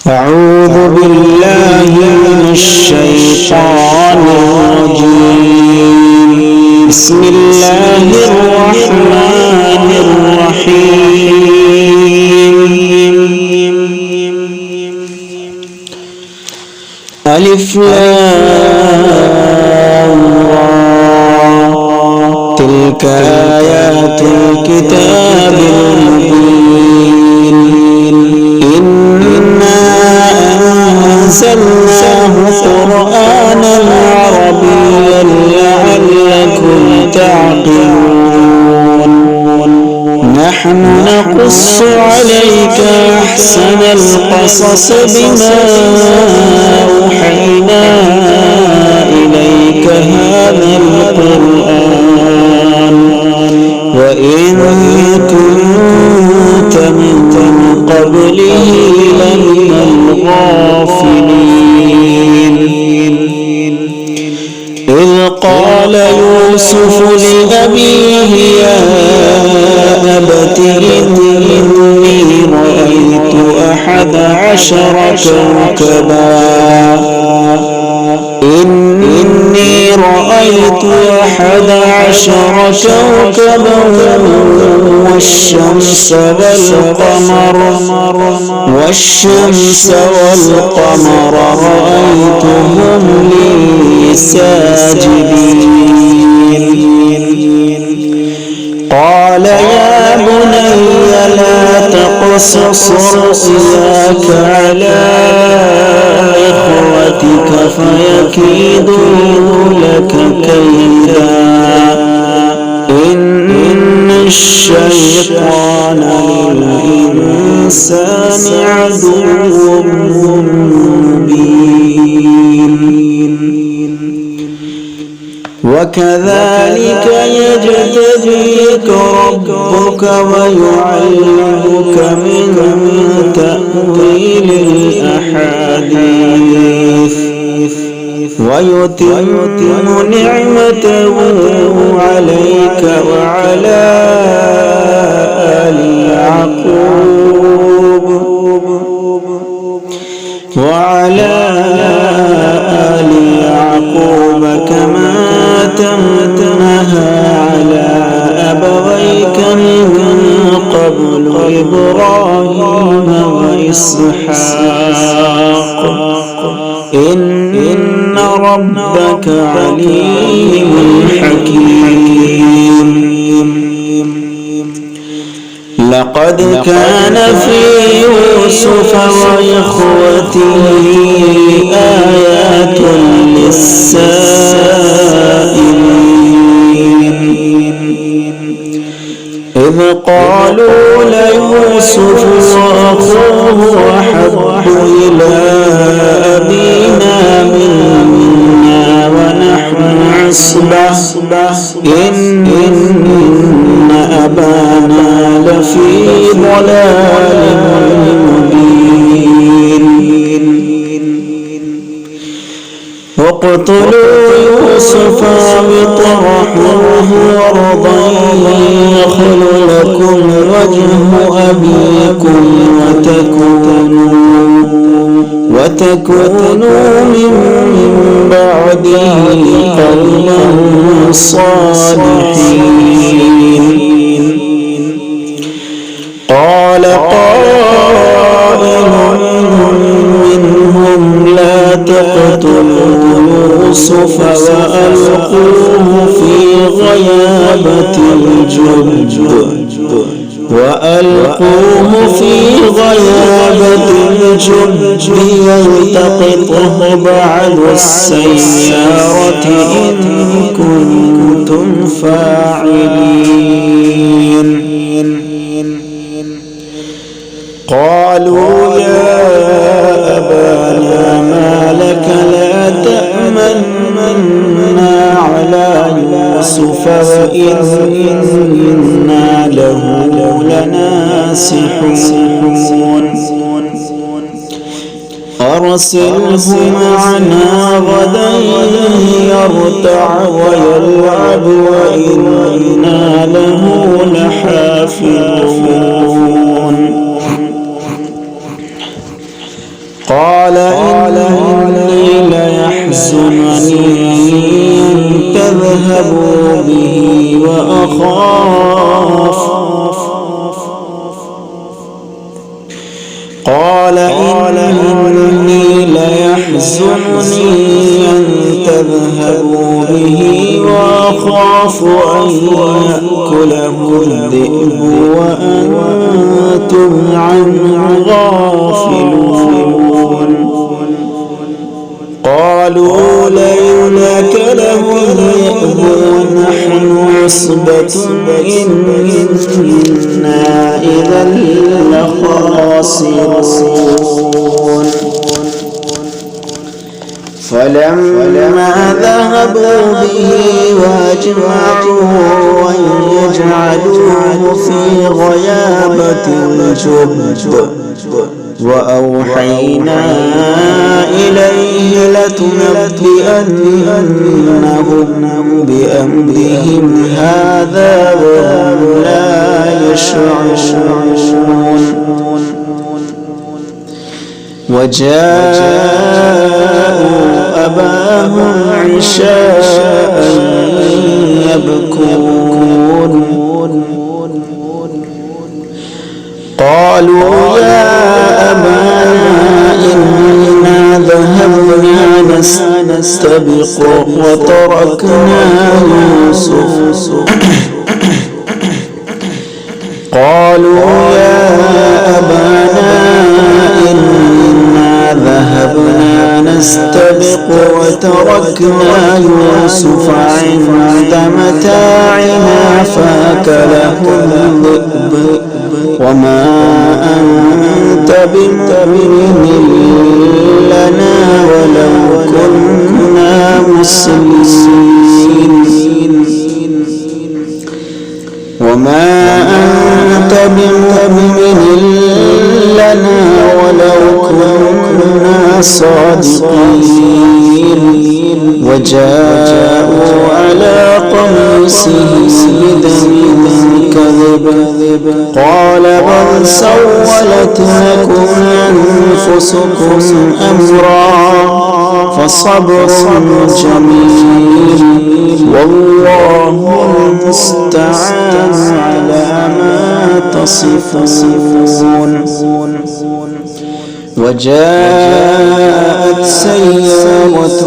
أعوذ بالله من الشيطان الرجيم. بسم الله الرحمن الرحيم. ألف لام را تلك آيات الكتاب المبين. إنا أنزلناه قرآنا عربيا لعلكم تعقلون. نحن نقص عليك أحسن القصص بما أوحينا إليك هذا القرآن وإن كنت من قبله لمن الغافلين. إذ قال يوسف لأبيه يا أبت إني رأيت 11 كوكبا والشمس والقمر رأيتهم لي ساجدين. قال يا بني لا تقصص رؤياك على إخوتك فيكيدوا لك كيدا إن الشيطان للإنسان عدو مبين. وكذلك يجتبيك ربك ويعلمك من تأويل الأحاديث ويتم نعمته عليك وعلى آل يعقوب كما أتمها على أبويك من قبل إبراهيم وإسحاق إن ربك عليم حكيم. لقد كان في يوسف وإخوته آيات للسائلين إذ قالوا ليوسف وأخوه أحب إلى أبينا منا ونحن عصبة إن أبانا لفي ضلال مبين. واقتلوا يوسف واطرحوه أرضا يخل لكم وجه أبيكم وتكونوا من بعده قوما صالحين. قال قائل منهم لا تقتلوا يوسف وألقوه في غيابة الجب يلتقطه بعض السيارة إن كنتم فاعلين. قالوا يا أبانا ما لك لا تأمنا على يوسف وإنا له لناصحون. أرسله معنا غدا يرتع ويلعب وإنا له لحافظون. قال إني ليحزنني أن تذهبوا به وأخاف أن يأكله الذئب وأنتم عنه غافلون قالوا لئن أكله الذئب ونحن عصبة إنا إذا لخاسرون فلما ذهبوا به وأجمعوا أن يجعلوه في غيابة الجب وأوحينا إليه لتنبئنهم بأمرهم هذا وهم لا يشعرون وجاءوا أباهم عشاء يبكون قالوا يا أبانا إنا ذهبنا نستبق وتركنا يوسف قالوا يا أبانا إنا ذهبنا نستبق وتركنا يوسف عند متاعنا فأكله الذئب وما أنت بمؤمن لنا ولو كنا مسلمين وما أنت بمؤمن لنا ولو كنا صادقين وجاءوا على قميصه بدم كذب قال بل سولت لكم أنفسكم أمرا فصبر جميل والله المستعان على ما تصفون وجاءت سيارة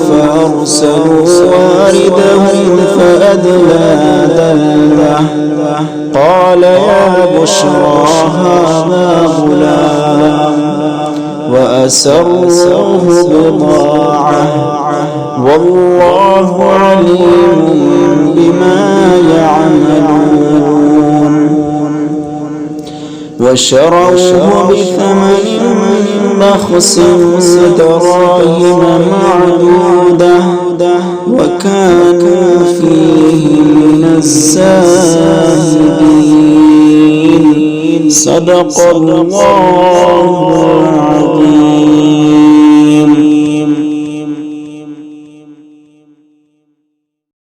فأرسلوا واردهم فأدلى دلوه قال يا بشرى هذا غلام وأسروه بضاعة والله عليم بما يعملون وشروه بثمن بخس دراهم معدودة وكانوا فيه من الزاهدين صدق الله العظيم.